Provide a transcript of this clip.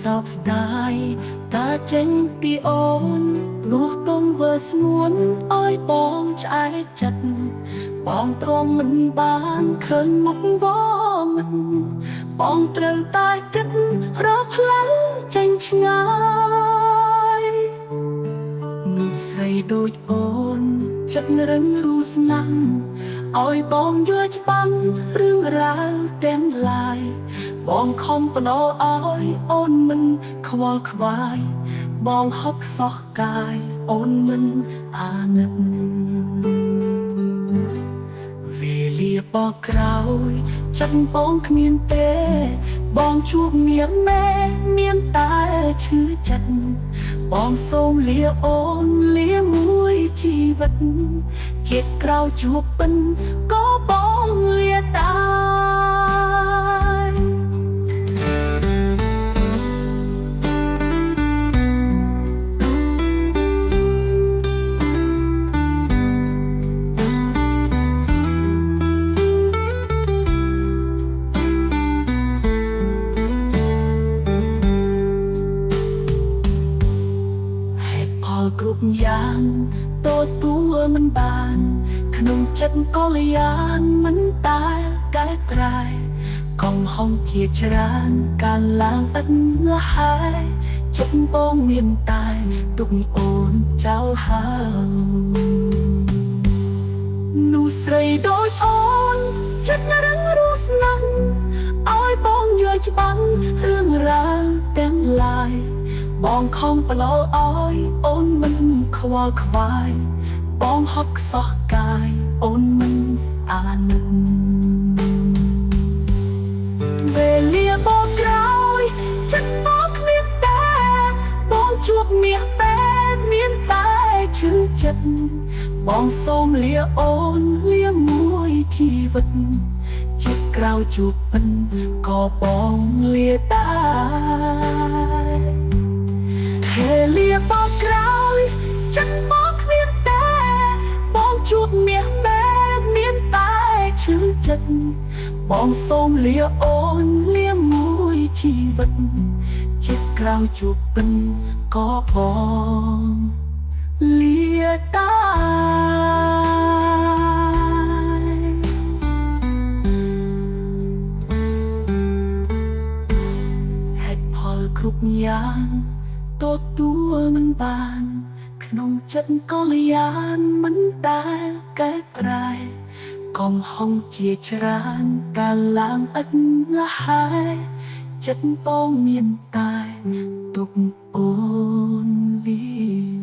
សោកស្ដាយតាចេញពីអូនព្រោះទុំវើស្ងួនអើយបងឆ្អែតចិត្តបងទ្រាំមិនបានឃើញមុខវមិនបងត្រូវតែគិតរកផ្លូវចេញឆ្ងាយនឹងស្រីដូចអូនចិត្តរឹងរូស្នាំឲ្យបងយល់ច្បាស់រឿងរ៉ាវទាំងឡាយបងខំបដោឲ្យអូនមិនខ្វល់ខ្វាយបងហុកសោះកាយអូនមិនអាណិតវេលាបកក្រោយចិត្តបងគ្មានទេបងជួបមានមែមានតែឈឺចិត្តបងសូមលាអូនលាមួយជីវិតជាតិក្រោយជួបពិនក៏បងលាដែរគ្រប់យ៉ាងតូចទួមិនបានក្នុងចិត្តក៏លយ៉ាងមិនតែកែប្រែកំហុសជាច្រើនការឡើងឥតលហើយចិត្តបងមានតែទុកអូនចោលហើយនោះស្រីដូចអូនចិត្តរឹងរូស្នាំឲ្យបងយល់ច្បាស់រឿងរ៉ាវទាំងឡាយបងខំប្រឡោឲ្យអូនមិនខ្វល់ខ្វាយបងហុកសោះកាយអូនមិនអាណិតវេលាបកក្រោយចិត្តបងគ្មានតែបងជួបមាសបែបមានតែឈឺចិត្តបងសូមលាអូនលាមួយជីវិតជាតិក្រោយជួបពិនក៏បងលាដែរហេលាបកក្រោយចិត្តបងគ្មានតែបងជួបមាសបែបមានតែឈឺចិត្តបងសូមលាអូនលាមួយជីវិតជាតិក្រោយជួបពិនក៏បងលាដែរហេតុផលគ្រប់យ៉ាងទទួលមិនបានក្នុងចិត្តក៏លយ៉ាងមិនដែលកែប្រែកំហុសជាច្រើនការឡើងឥតហើយចិត្តបងមានតែទុកអូនលី